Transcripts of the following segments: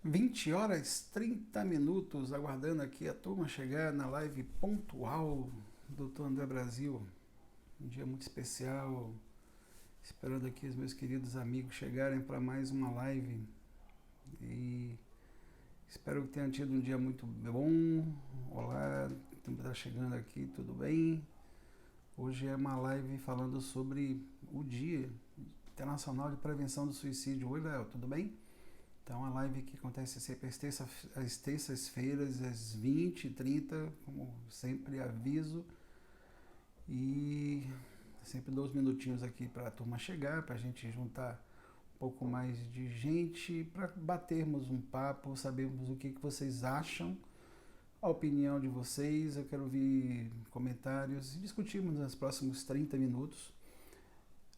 20h30, aguardando aqui a turma chegar na live pontual do Dr. André Brasil. Um dia muito especial, esperando aqui os meus queridos amigos chegarem para mais uma live. E espero que tenham tido um dia muito bom. Olá, quem está chegando aqui, tudo bem? Hoje é uma live falando sobre o Dia Internacional de Prevenção do Suicídio. Oi, Léo, tudo bem? Então, a live que acontece sempre às terças-feiras, às 20h30, como sempre aviso. E sempre dou uns minutinhos aqui para a turma chegar, para a gente juntar um pouco mais de gente, para batermos um papo, sabermos o que vocês acham, a opinião de vocês. Eu quero ouvir comentários e discutirmos nos próximos 30 minutos.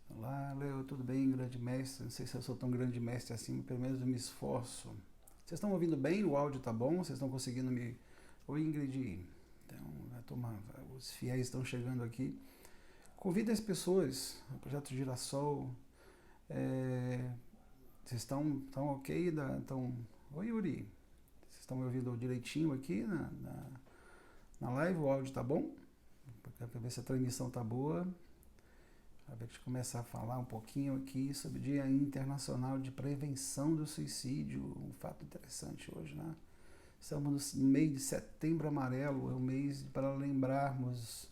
Olá, Leo, tudo bem, grande mestre? Não sei se eu sou tão grande mestre assim, mas pelo menos eu me esforço. Vocês estão ouvindo bem? O áudio tá bom? Vocês estão conseguindo me... Oi, Ingrid. Então, os fiéis estão chegando aqui. Convida as pessoas, o Projeto Girassol. Vocês estão ok? Oi, Yuri. Vocês estão me ouvindo direitinho aqui na live? O áudio tá bom? Para ver se a transmissão tá boa. A gente começar a falar um pouquinho aqui sobre o Dia Internacional de Prevenção do Suicídio. Um fato interessante hoje, né? Estamos no mês de Setembro Amarelo, é um mês para lembrarmos.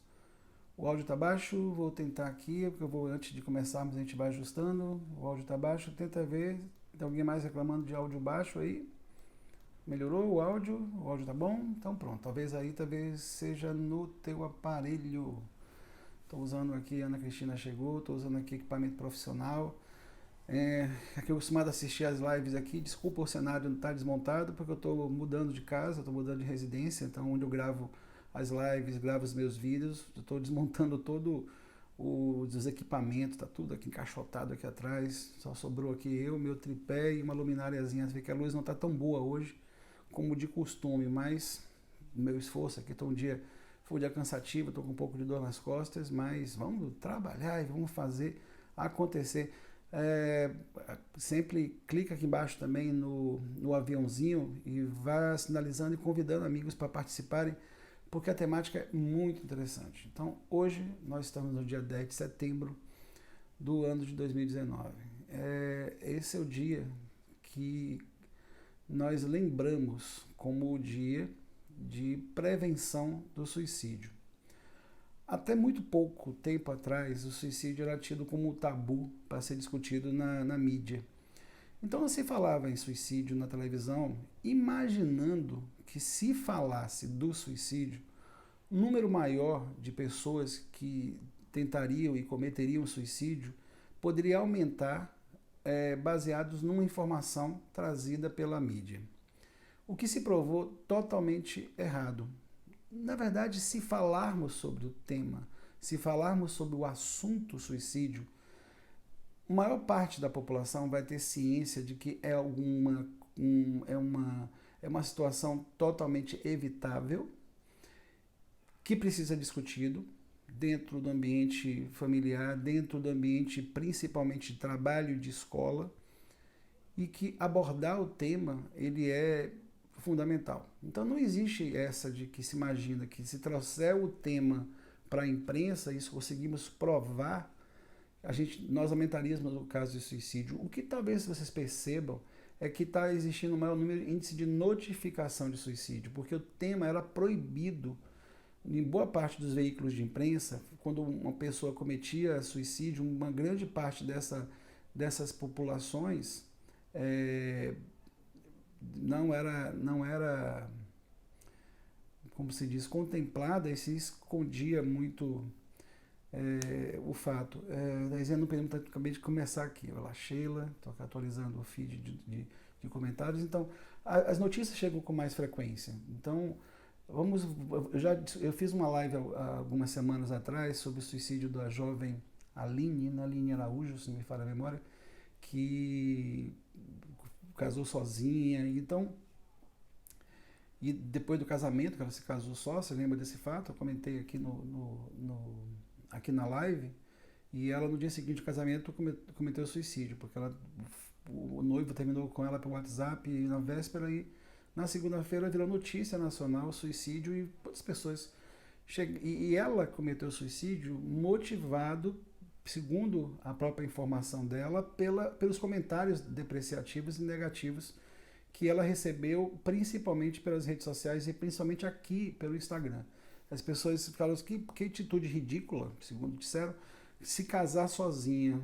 O áudio está baixo, vou tentar aqui, porque antes de começarmos a gente vai ajustando. O áudio está baixo, tenta ver. Tem alguém mais reclamando de áudio baixo aí? Melhorou o áudio? O áudio está bom? Então pronto, talvez seja no teu aparelho. Estou usando aqui, Ana Cristina chegou, estou usando aqui equipamento profissional. Aqui eu acostumado a assistir as lives aqui, desculpa o cenário não estar desmontado, porque eu estou mudando de casa, estou mudando de residência, então onde eu gravo as lives, gravo os meus vídeos, estou desmontando todo os equipamentos, está tudo aqui encaixotado aqui atrás, só sobrou aqui eu, meu tripé e uma lumináriazinha. Você vê que a luz não está tão boa hoje como de costume, mas meu esforço aqui, estou um dia... Foi um dia cansativo, estou com um pouco de dor nas costas, mas vamos trabalhar e vamos fazer acontecer. Sempre clica aqui embaixo também no aviãozinho e vá sinalizando e convidando amigos para participarem, porque a temática é muito interessante. Então, hoje nós estamos no dia 10 de setembro do ano de 2019. Esse é o dia que nós lembramos como o dia de prevenção do suicídio. Até muito pouco tempo atrás, o suicídio era tido como um tabu para ser discutido na mídia. Então, se falava em suicídio na televisão, imaginando que, se falasse do suicídio, um número maior de pessoas que tentariam e cometeriam suicídio poderia aumentar, baseados numa informação trazida pela mídia. O que se provou totalmente errado. Na verdade, se falarmos sobre o tema, se falarmos sobre o assunto suicídio, a maior parte da população vai ter ciência de que é uma situação totalmente evitável, que precisa ser discutido dentro do ambiente familiar, dentro do ambiente principalmente de trabalho e de escola, e que abordar o tema ele é fundamental. Então não existe essa de que se imagina que, se trouxer o tema para a imprensa, isso conseguimos provar, nós aumentaríamos o caso de suicídio. O que talvez vocês percebam é que está existindo um maior índice de notificação de suicídio, porque o tema era proibido em boa parte dos veículos de imprensa. Quando uma pessoa cometia suicídio, uma grande parte dessas populações não era, como se diz, contemplada, e se escondia muito o fato. Acabei de começar aqui. Olá, Sheila, estou atualizando o feed de comentários. Então, as notícias chegam com mais frequência. Então, eu fiz uma live há algumas semanas atrás sobre o suicídio da jovem Aline Araújo, se não me falha a memória, que casou sozinha. Então, e depois do casamento, que ela se casou só, você lembra desse fato? Eu comentei aqui aqui na live, e ela, no dia seguinte do casamento, cometeu suicídio, porque ela o noivo terminou com ela pelo WhatsApp na véspera e na segunda-feira virou notícia nacional suicídio e muitas pessoas e ela cometeu suicídio motivado, segundo a própria informação dela, pelos comentários depreciativos e negativos que ela recebeu principalmente pelas redes sociais e principalmente aqui pelo Instagram. As pessoas falam que atitude ridícula, segundo disseram, se casar sozinha.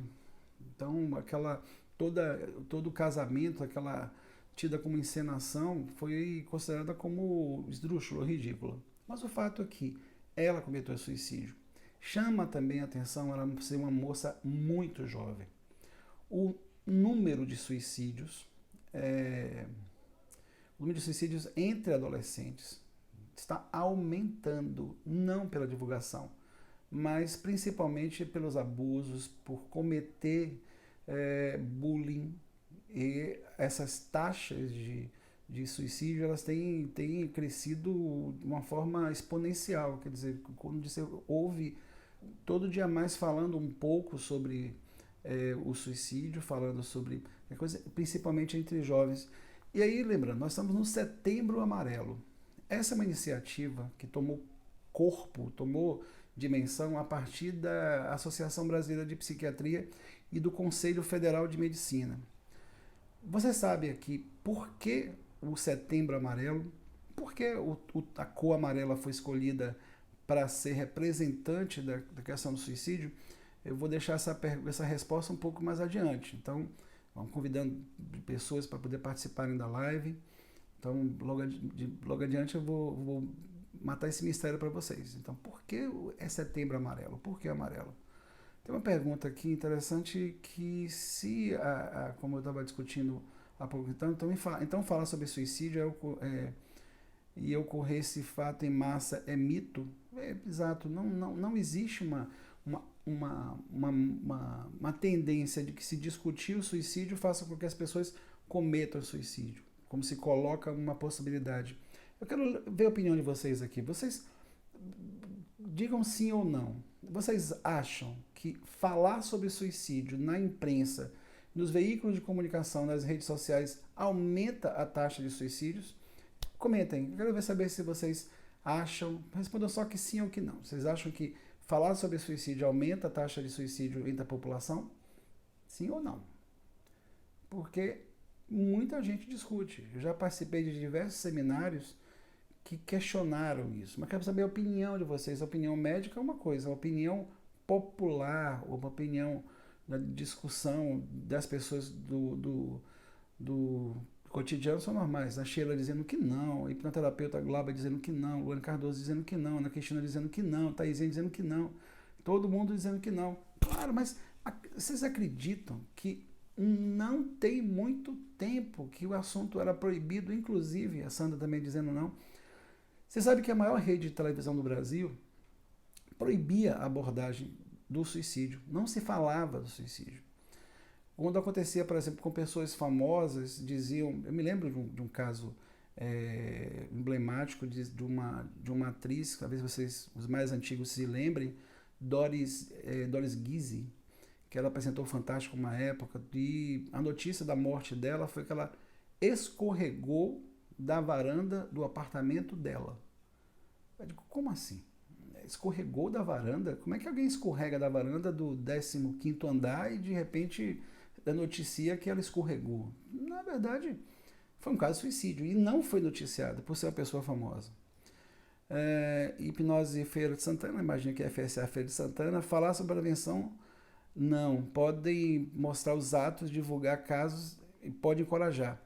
Então, todo o casamento, aquela tida como encenação, foi considerada como esdrúxula, ridícula. Mas o fato é que ela cometeu suicídio. Chama também a atenção ela ser uma moça muito jovem. O número de suicídios, entre adolescentes está aumentando, não pela divulgação, mas principalmente pelos abusos, por cometer bullying, e essas taxas de suicídio elas têm crescido de uma forma exponencial. Quer dizer, quando você ouve todo dia mais falando um pouco sobre o suicídio, falando sobre coisa, principalmente entre jovens. E aí, lembrando, nós estamos no Setembro Amarelo. Essa é uma iniciativa que tomou corpo, tomou dimensão a partir da Associação Brasileira de Psiquiatria e do Conselho Federal de Medicina. Você sabe aqui por que o Setembro Amarelo, por que a cor amarela foi escolhida para ser representante da questão do suicídio? Eu vou deixar essa resposta um pouco mais adiante. Então, vamos convidando pessoas para poder participarem da live. Então, logo adiante eu vou matar esse mistério para vocês. Então, por que é Setembro Amarelo? Por que amarelo? Tem uma pergunta aqui interessante que se, como eu estava discutindo há pouco, então falar sobre suicídio e ocorrer esse fato em massa é mito? Exato, não existe uma tendência de que se discutir o suicídio faça com que as pessoas cometam suicídio, como se coloca uma possibilidade. Eu quero ver a opinião de vocês aqui. Vocês digam sim ou não. Vocês acham que falar sobre suicídio na imprensa, nos veículos de comunicação, nas redes sociais, aumenta a taxa de suicídios? Comentem. Eu quero saber se vocês acham. Respondam só que sim ou que não. Vocês acham que falar sobre suicídio aumenta a taxa de suicídio entre a população? Sim ou não? Porque muita gente discute. Eu já participei de diversos seminários que questionaram isso. Mas quero saber a opinião de vocês. A opinião médica é uma coisa, a opinião popular, uma opinião da discussão das pessoas do cotidiano são normais. A Sheila dizendo que não, a hipnoterapeuta Glauber dizendo que não, Luana Cardoso dizendo que não, Ana Cristina dizendo que não, Thaisinha dizendo que não, todo mundo dizendo que não. Claro, mas vocês acreditam que não tem muito tempo que o assunto era proibido, inclusive a Sandra também dizendo não. Você sabe que a maior rede de televisão do Brasil proibia a abordagem do suicídio, não se falava do suicídio. Quando acontecia, por exemplo, com pessoas famosas, diziam... Eu me lembro de um caso emblemático de uma atriz, talvez vocês, os mais antigos, se lembrem, Doris Guise, que ela apresentou o Fantástico uma época, e a notícia da morte dela foi que ela escorregou da varanda do apartamento dela. Eu digo, como assim? Escorregou da varanda? Como é que alguém escorrega da varanda do 15º andar e de repente noticia que ela escorregou? Na verdade, foi um caso de suicídio e não foi noticiado por ser uma pessoa famosa. Hipnose Feira de Santana, imagina que é a FSA Feira de Santana, falar sobre prevenção, não. Podem mostrar os atos, divulgar casos e pode encorajar.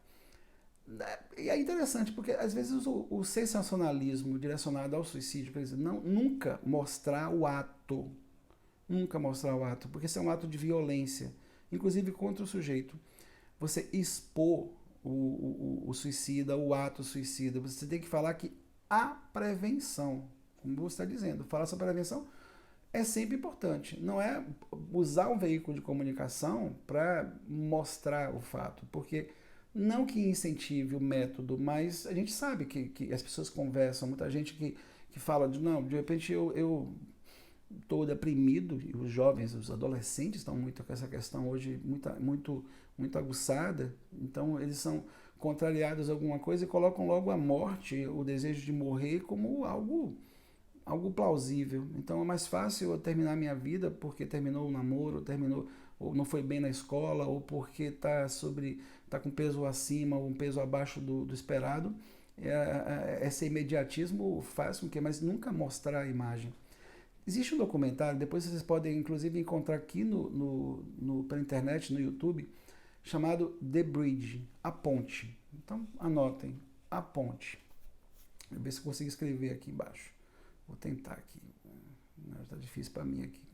E é interessante, porque às vezes o sensacionalismo direcionado ao suicídio, por exemplo, nunca mostrar o ato, porque isso é um ato de violência, inclusive contra o sujeito. Você expor o suicida, o ato suicida, você tem que falar que a prevenção, como você está dizendo, falar sobre a prevenção é sempre importante. Não é usar um veículo de comunicação para mostrar o fato, porque não que incentive o método, mas a gente sabe que as pessoas conversam, muita gente que fala de repente eu estou deprimido, e os jovens, os adolescentes estão muito com essa questão hoje muito aguçada, então eles são contrariados a alguma coisa e colocam logo a morte, o desejo de morrer como algo plausível. Então é mais fácil eu terminar minha vida porque terminou o namoro, terminou ou não foi bem na escola, ou porque tá com peso acima ou um peso abaixo do esperado. Esse imediatismo faz com que, mas nunca mostrar a imagem. Existe um documentário, depois vocês podem inclusive encontrar aqui pela internet, no YouTube, chamado The Bridge, A Ponte. Então anotem, A Ponte. Vou ver se eu consigo escrever aqui embaixo. Vou tentar aqui. Está difícil para mim aqui.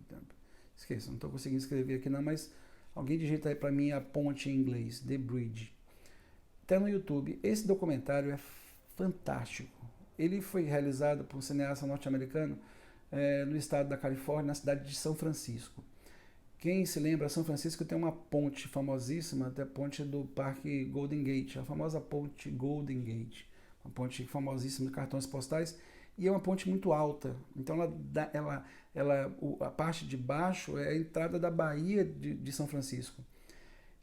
Esqueça, não estou conseguindo escrever aqui não, mas alguém digita aí para mim A Ponte em inglês, The Bridge. Está no YouTube. Esse documentário é fantástico. Ele foi realizado por um cineasta norte-americano no estado da Califórnia, na cidade de São Francisco. Quem se lembra, São Francisco tem uma ponte famosíssima, até a ponte do Parque Golden Gate, a famosa ponte Golden Gate, uma ponte famosíssima de cartões postais, e é uma ponte muito alta, então a parte de baixo é a entrada da Baía de São Francisco.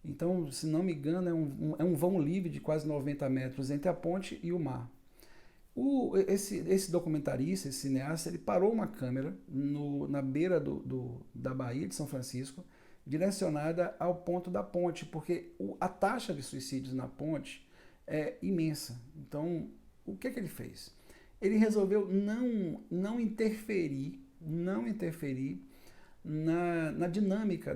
Então, se não me engano, é um vão livre de quase 90 metros entre a ponte e o mar. Esse documentarista, esse cineasta, ele parou uma câmera na beira da Baía de São Francisco, direcionada ao ponto da ponte, porque a taxa de suicídios na ponte é imensa. Então, o que ele fez? Ele resolveu não interferir na dinâmica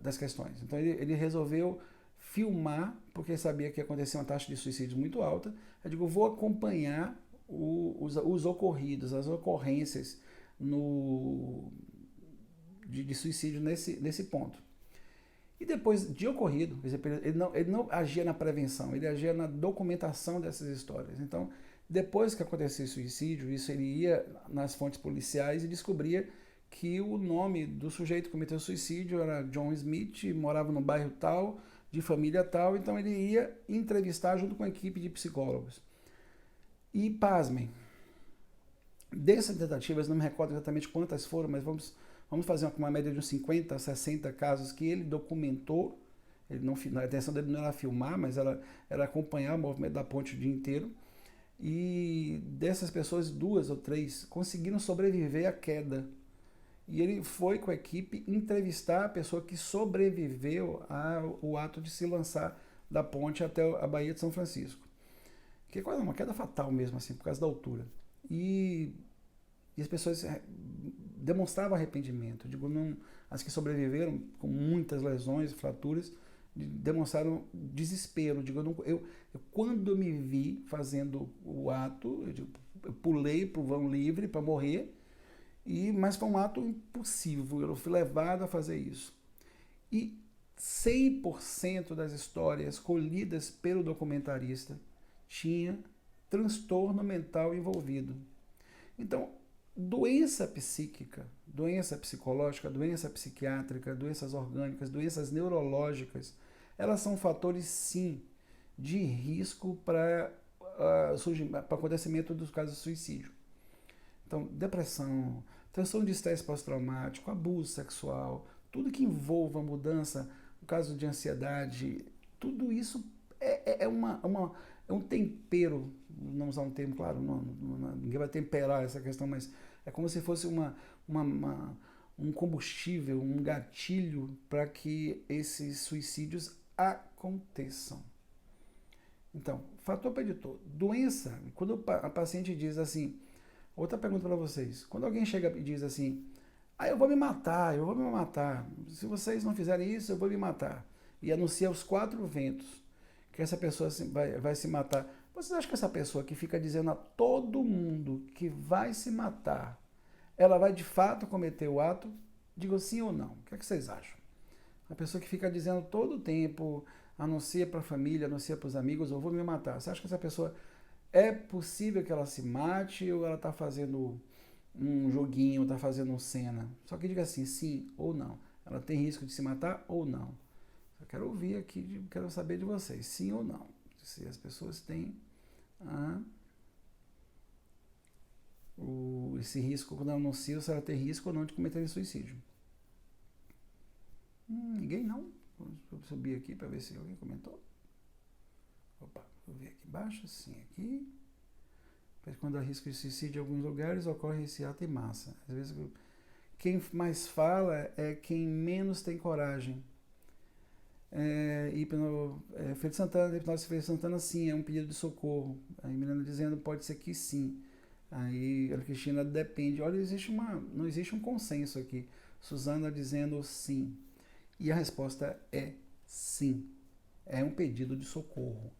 das questões. Então, ele resolveu filmar, porque sabia que ia acontecer uma taxa de suicídio muito alta. Eu digo, vou acompanhar os ocorridos, as ocorrências de suicídio nesse ponto. E depois de ocorrido, ele não agia na prevenção, ele agia na documentação dessas histórias. Então, depois que acontecia o suicídio, ele ia nas fontes policiais e descobria que o nome do sujeito que cometeu o suicídio era John Smith, morava no bairro tal, de família tal, então ele ia entrevistar junto com a equipe de psicólogos. E pasmem, dessas tentativas, não me recordo exatamente quantas foram, mas vamos fazer uma média de uns 50, 60 casos que ele documentou. A intenção dele não era filmar, mas era acompanhar o movimento da ponte o dia inteiro. E dessas pessoas, 2 ou 3 conseguiram sobreviver à queda. E ele foi com a equipe entrevistar a pessoa que sobreviveu ao ato de se lançar da ponte até a Baía de São Francisco. Que é quase uma queda fatal mesmo, assim, por causa da altura. E as pessoas demonstravam arrependimento. Digo, não, as que sobreviveram com muitas lesões, fraturas, demonstraram desespero. Digo, eu quando eu me vi fazendo o ato, eu pulei para o vão livre para morrer, mas foi um ato impossível, eu fui levado a fazer isso. E 100% das histórias colhidas pelo documentarista tinha transtorno mental envolvido. Então, doença psíquica, doença psicológica, doença psiquiátrica, doenças orgânicas, doenças neurológicas, elas são fatores, sim, de risco para o acontecimento dos casos de suicídio. Então, depressão, transtorno de estresse pós-traumático, abuso sexual, tudo que envolva mudança, o caso de ansiedade, tudo isso é um tempero, não usar um termo, claro, ninguém vai temperar essa questão, mas é como se fosse um combustível, um gatilho para que esses suicídios aconteçam. Então, fator preditor, doença, quando a paciente diz assim, outra pergunta para vocês, quando alguém chega e diz assim, eu vou me matar, se vocês não fizerem isso, eu vou me matar, e anuncia aos 4 ventos que essa pessoa vai se matar, vocês acham que essa pessoa que fica dizendo a todo mundo que vai se matar, ela vai de fato cometer o ato? Digo sim ou não, o que é que vocês acham? A pessoa que fica dizendo todo o tempo, anuncia para a família, anuncia para os amigos, eu vou me matar, você acha que essa pessoa é possível que ela se mate ou ela está fazendo um joguinho, está fazendo um cena? Só que diga assim, sim ou não. Ela tem risco de se matar ou não? Eu quero ouvir aqui, quero saber de vocês, sim ou não. Se as pessoas têm esse risco, quando anuncia se ela tem risco ou não de cometer suicídio. Ninguém não. Vou subir aqui para ver se alguém comentou. Opa, vou ver aqui embaixo, sim, aqui. Quando há risco de suicídio em alguns lugares, ocorre esse ato em massa. Às vezes, quem mais fala é quem menos tem coragem. Feira Santana, hipnose Feira Santana, sim, é um pedido de socorro. Aí Milena dizendo, pode ser que sim. Aí a Cristina, depende. Olha, não existe um consenso aqui. Suzana dizendo sim. E a resposta é sim. É um pedido de socorro.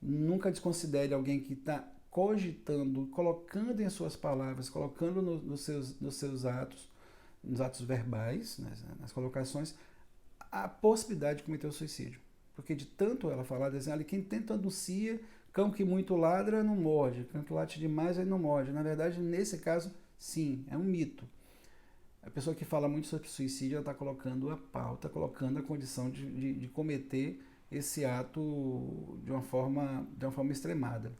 Nunca desconsidere alguém que está cogitando, colocando em suas palavras, colocando nos seus atos, nos atos verbais, nas colocações, a possibilidade de cometer o suicídio. Porque de tanto ela falar, dizendo, quem tanto anuncia, cão que muito ladra não morde, cão que late demais ele não morde. Na verdade, nesse caso, sim, é um mito. A pessoa que fala muito sobre suicídio, ela está colocando a pauta, colocando a condição de cometer esse ato de uma forma extremada.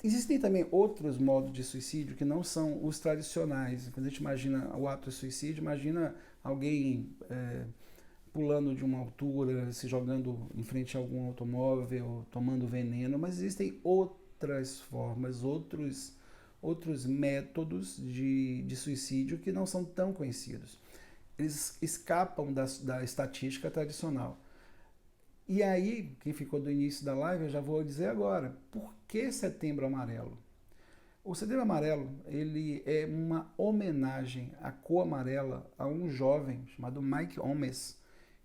Existem também outros modos de suicídio que não são os tradicionais. Quando a gente imagina o ato de suicídio, imagina alguém pulando de uma altura, se jogando em frente a algum automóvel, tomando veneno, mas existem outras formas, outros métodos de suicídio que não são tão conhecidos. Eles escapam da estatística tradicional. E aí, quem ficou do início da live, eu já vou dizer agora, por que Setembro Amarelo? O Setembro Amarelo, ele é uma homenagem à cor amarela a um jovem chamado Mike Holmes,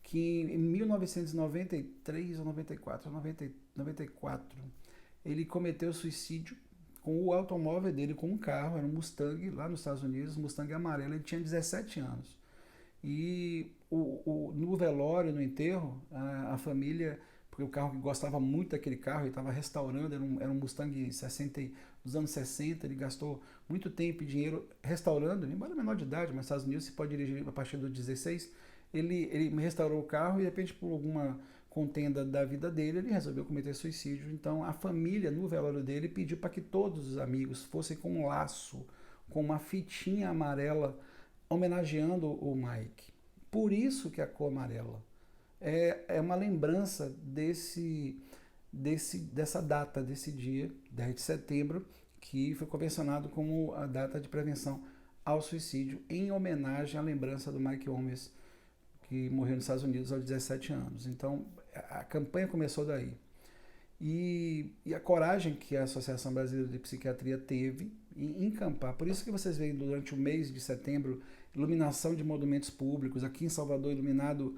que em 1993 ou 94, ele cometeu suicídio com o automóvel dele, com um carro, era um Mustang, lá nos Estados Unidos, Mustang amarelo, ele tinha 17 anos. E no velório, no enterro, a família, porque o carro que gostava muito daquele carro, ele estava restaurando, era um Mustang dos anos 60, ele gastou muito tempo e dinheiro restaurando, embora menor de idade, mas nos Estados Unidos se pode dirigir a partir dos 16, ele restaurou o carro e de repente por alguma contenda da vida dele, ele resolveu cometer suicídio. Então a família, no velório dele, pediu para que todos os amigos fossem com um laço, com uma fitinha amarela, homenageando o Mike. Por isso que a cor amarela é uma lembrança dessa data, desse dia, 10 de setembro, que foi convencionado como a data de prevenção ao suicídio, em homenagem à lembrança do Mike Holmes, que morreu nos Estados Unidos aos 17 anos. Então, a campanha começou daí. E a coragem que a Associação Brasileira de Psiquiatria teve em encampar. Por isso que vocês veem durante o mês de setembro iluminação de monumentos públicos. Aqui em Salvador, iluminado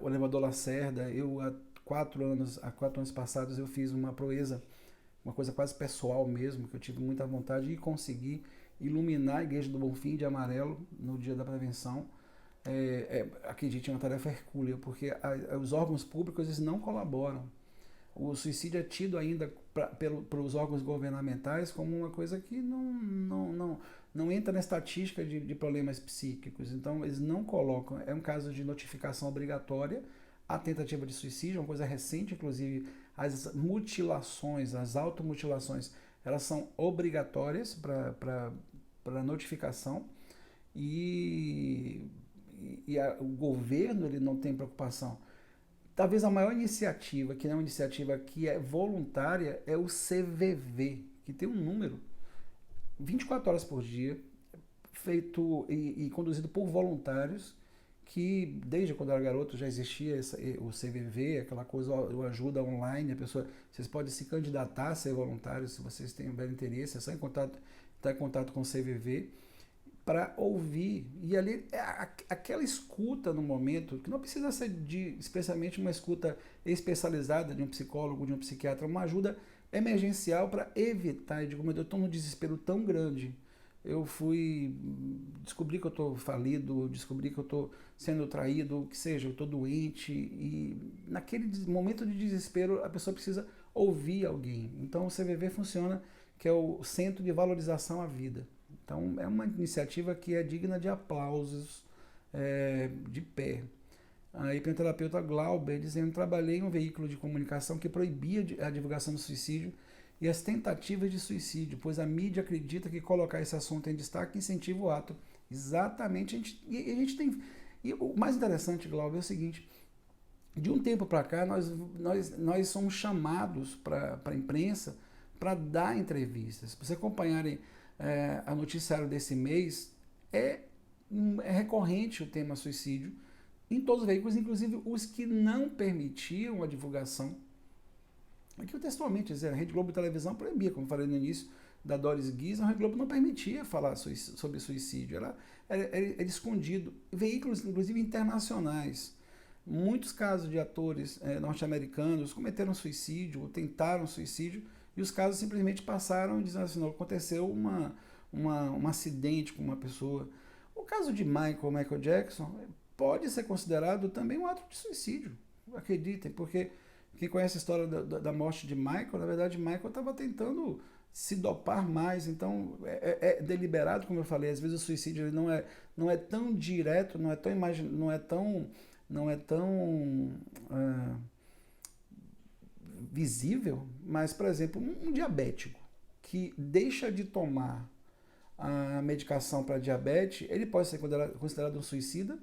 o elevador Lacerda. Eu, há 4 anos passados, eu fiz uma proeza, uma coisa quase pessoal mesmo, que eu tive muita vontade de conseguir iluminar a Igreja do Bonfim de amarelo no dia da prevenção. Acredite, é uma tarefa hercúlea, porque os órgãos públicos eles não colaboram. O suicídio é tido ainda pelos órgãos governamentais como uma coisa que não entra na estatística de problemas psíquicos. Então, eles não colocam. É um caso de notificação obrigatória a tentativa de suicídio, uma coisa recente, inclusive, as mutilações, as automutilações, elas são obrigatórias para notificação o governo ele não tem preocupação. Talvez a maior iniciativa, que não é uma iniciativa que é voluntária, é o CVV, que tem um número, 24 horas por dia, feito e conduzido por voluntários, que desde quando eu era garoto já existia o CVV, aquela coisa, o ajuda online, vocês podem se candidatar a ser voluntários, se vocês têm um belo interesse, é só estar em contato com o CVV, para ouvir, e ali aquela escuta no momento, que não precisa ser especialmente uma escuta especializada de um psicólogo, de um psiquiatra, uma ajuda emergencial para evitar, eu estou num desespero tão grande, descobri que eu estou falido, descobri que eu estou sendo traído, que seja, eu estou doente, e naquele momento de desespero a pessoa precisa ouvir alguém. Então o CVV funciona, que é o Centro de Valorização à Vida. Então, é uma iniciativa que é digna de aplausos, de pé. A hipnoterapeuta Glauber dizendo: trabalhei em um veículo de comunicação que proibia a divulgação do suicídio e as tentativas de suicídio, pois a mídia acredita que colocar esse assunto em destaque incentiva o ato. Exatamente, a gente tem... E o mais interessante, Glauber, é o seguinte: de um tempo para cá, nós somos chamados para a imprensa para dar entrevistas. Se vocês acompanharem a noticiário desse mês, é recorrente o tema suicídio em todos os veículos, inclusive os que não permitiam a divulgação. Aqui eu textualmente dizer, a Rede Globo de televisão proibia, como falei no início, da Doris Guiz, a Rede Globo não permitia falar sobre suicídio, era escondido. Veículos, inclusive internacionais, muitos casos de atores norte-americanos cometeram suicídio, ou tentaram suicídio, e os casos simplesmente passaram dizendo assim, não, aconteceu um acidente com uma pessoa. O caso de Michael Jackson pode ser considerado também um ato de suicídio, acreditem, porque quem conhece a história da morte de Michael, na verdade Michael estava tentando se dopar mais, então é deliberado, como eu falei, às vezes o suicídio ele não é tão direto, não é tão visível, mas, por exemplo, um diabético que deixa de tomar a medicação para diabetes, ele pode ser considerado um suicida?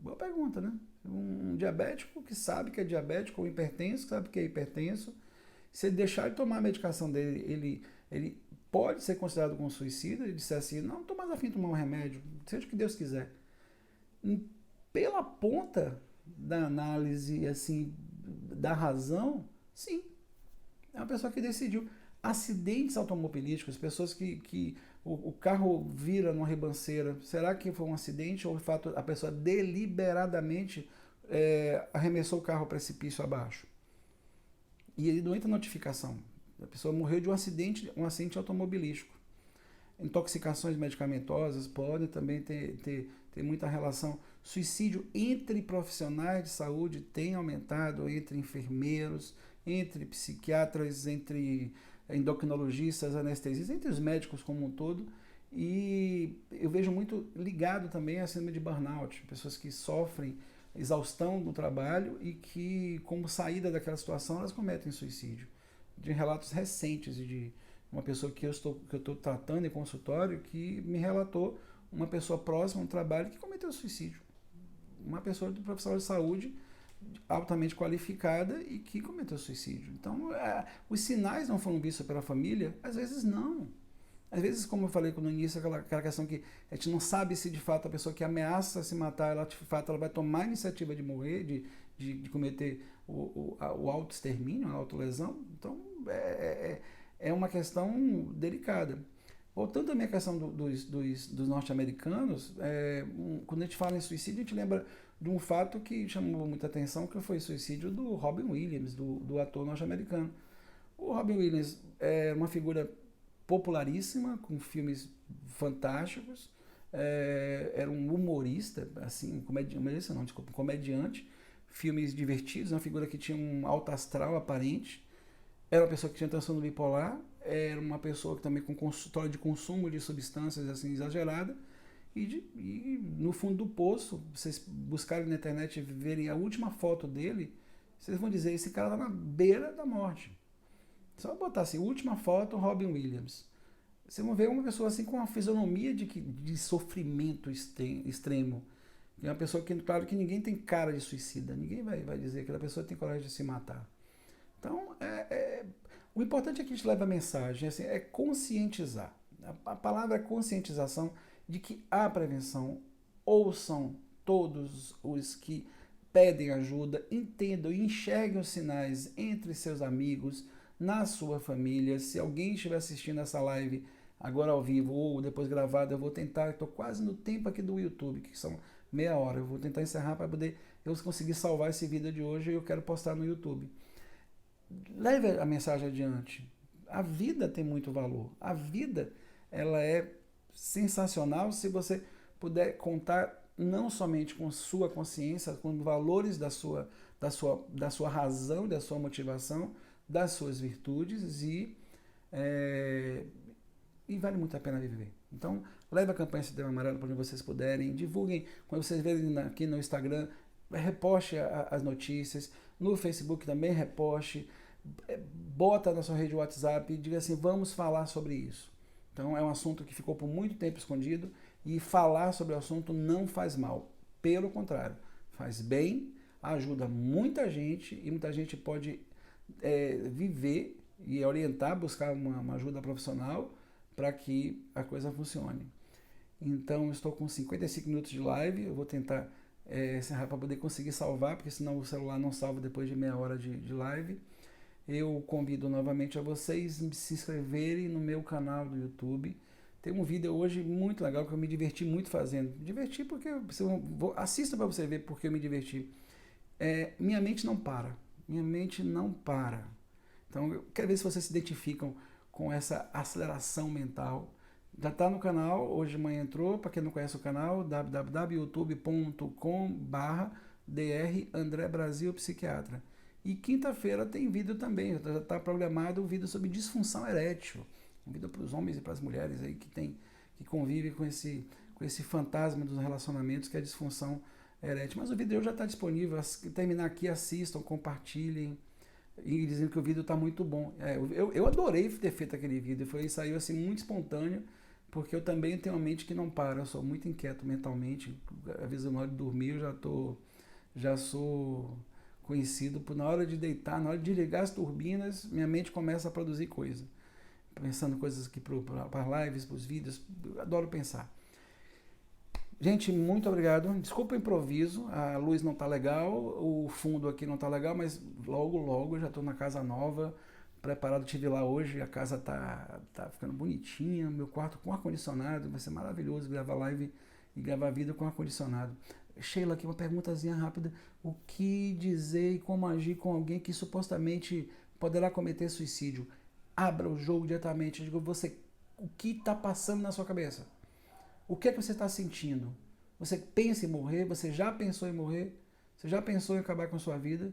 Boa pergunta, né? Um diabético que sabe que é diabético, ou hipertenso, que sabe que é hipertenso, se ele deixar de tomar a medicação dele, ele pode ser considerado como suicida. Ele disser assim, não estou mais afim de tomar um remédio, seja o que Deus quiser. Pela ponta da análise, assim, da razão, sim, é uma pessoa que decidiu. Acidentes automobilísticos, pessoas que o carro vira numa ribanceira, será que foi um acidente ou de fato a pessoa deliberadamente arremessou o carro ao precipício abaixo? E ele não entra notificação. A pessoa morreu de um acidente automobilístico. Intoxicações medicamentosas podem também ter muita relação. Suicídio entre profissionais de saúde tem aumentado, entre enfermeiros, entre psiquiatras, entre endocrinologistas, anestesistas, entre os médicos como um todo. E eu vejo muito ligado também a síndrome de burnout, pessoas que sofrem exaustão no trabalho e que, como saída daquela situação, elas cometem suicídio. De relatos recentes de uma pessoa que eu estou tratando em consultório que me relatou uma pessoa próxima no trabalho que cometeu suicídio. Uma pessoa do profissional de saúde altamente qualificada e que cometeu suicídio. Então, os sinais não foram vistos pela família? Às vezes não. Às vezes, como eu falei no início, aquela questão que a gente não sabe se de fato a pessoa que ameaça se matar, ela de fato ela vai tomar a iniciativa de morrer, de cometer o autoextermínio, a autolesão. Então, é uma questão delicada. Voltando também à questão dos norte-americanos, quando a gente fala em suicídio, a gente lembra de um fato que chamou muita atenção, que foi o suicídio do Robin Williams, do ator norte-americano. O Robin Williams é uma figura popularíssima, com filmes fantásticos, era um humorista, assim, comediante, filmes divertidos, uma figura que tinha um alto astral aparente, era uma pessoa que tinha transtorno bipolar, era uma pessoa que também com história de consumo de substâncias assim exagerada, e no fundo do poço, vocês buscarem na internet e verem a última foto dele, vocês vão dizer, esse cara está na beira da morte. Só botar assim, última foto, Robin Williams. Vocês vão ver uma pessoa assim com uma fisionomia de sofrimento extremo. É uma pessoa que, claro que ninguém tem cara de suicida, ninguém vai dizer que aquela pessoa tem coragem de se matar. Então, o importante é que a gente leve a mensagem, assim, é conscientizar. A palavra é conscientização de que há prevenção. Ouçam todos os que pedem ajuda, entendam e enxerguem os sinais entre seus amigos, na sua família. Se alguém estiver assistindo essa live agora ao vivo ou depois gravada, eu vou tentar, estou quase no tempo aqui do YouTube, que são meia hora, eu vou tentar encerrar para poder eu conseguir salvar esse vídeo de hoje e eu quero postar no YouTube. Leve a mensagem adiante. A vida tem muito valor. A vida, ela é sensacional se você puder contar não somente com sua consciência, com valores da sua razão, da sua motivação, das suas virtudes e vale muito a pena viver. Então, leve a campanha Setembro Amarelo para onde vocês puderem, divulguem, quando vocês verem aqui no Instagram, reposte as notícias, no Facebook também reposte, bota na sua rede WhatsApp e diga assim, vamos falar sobre isso. Então é um assunto que ficou por muito tempo escondido e falar sobre o assunto não faz mal. Pelo contrário, faz bem, ajuda muita gente e muita gente pode viver e orientar, buscar uma ajuda profissional para que a coisa funcione. Então eu estou com 55 minutos de live, eu vou tentar encerrar para poder conseguir salvar, porque senão o celular não salva depois de meia hora de live. Eu convido novamente a vocês a se inscreverem no meu canal do YouTube. Tem um vídeo hoje muito legal que eu me diverti muito fazendo. Diverti porque assista para você ver porque eu me diverti. Minha mente não para. Minha mente não para. Então eu quero ver se vocês se identificam com essa aceleração mental. Já está no canal, hoje de manhã entrou, para quem não conhece o canal, www.youtube.com/dr André Brasil Psiquiatra. E quinta-feira tem vídeo também, já está programado um vídeo sobre disfunção erétil, um vídeo para os homens e para as mulheres aí que convivem com esse fantasma dos relacionamentos que é a disfunção erétil. Mas o vídeo já está disponível, terminar aqui, assistam, compartilhem, e dizendo que o vídeo está muito bom. Eu adorei ter feito aquele vídeo, saiu assim muito espontâneo, porque eu também tenho uma mente que não para, eu sou muito inquieto mentalmente, às vezes na hora de dormir eu já sou conhecido por, na hora de deitar, na hora de ligar as turbinas, minha mente começa a produzir coisa, pensando coisas aqui para as lives, para os vídeos, eu adoro pensar. Gente, muito obrigado. Desculpa o improviso, a luz não tá legal, o fundo aqui não tá legal, mas logo eu já tô na casa nova, preparado, tive lá hoje, a casa tá ficando bonitinha, meu quarto com ar-condicionado, vai ser maravilhoso gravar live e gravar vídeo com ar-condicionado. Sheila, aqui uma perguntazinha rápida, o que dizer e como agir com alguém que supostamente poderá cometer suicídio? Abra o jogo diretamente, diga você, o que está passando na sua cabeça? O que é que você está sentindo? Você pensa em morrer? Você já pensou em morrer? Você já pensou em acabar com a sua vida?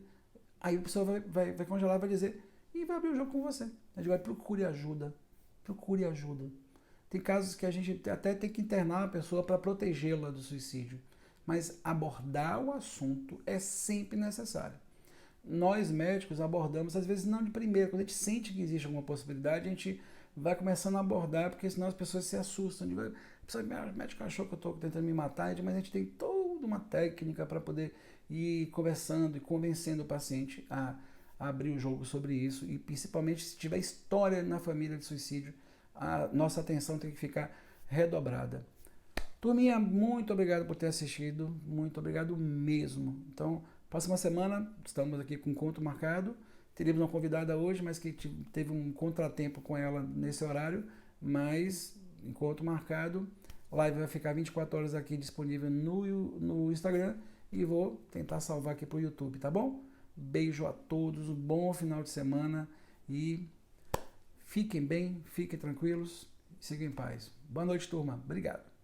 Aí a pessoa vai congelar, vai dizer, e vai abrir o jogo com você. A gente vai, procure ajuda. Procure ajuda. Tem casos que a gente até tem que internar a pessoa para protegê-la do suicídio. Mas abordar o assunto é sempre necessário. Nós médicos abordamos, às vezes não de primeira, quando a gente sente que existe alguma possibilidade, a gente vai começando a abordar, porque senão as pessoas se assustam. O médico achou que eu estou tentando me matar, mas a gente tem toda uma técnica para poder ir conversando e convencendo o paciente a abrir o jogo sobre isso. E principalmente se tiver história na família de suicídio, a nossa atenção tem que ficar redobrada. Turminha, muito obrigado por ter assistido, muito obrigado mesmo. Então, próxima semana, estamos aqui com um encontro marcado. Teríamos uma convidada hoje, mas que teve um contratempo com ela nesse horário, mas encontro marcado. A live vai ficar 24 horas aqui disponível no Instagram e vou tentar salvar aqui para o YouTube, tá bom? Beijo a todos, um bom final de semana e fiquem bem, fiquem tranquilos, sigam em paz. Boa noite, turma. Obrigado.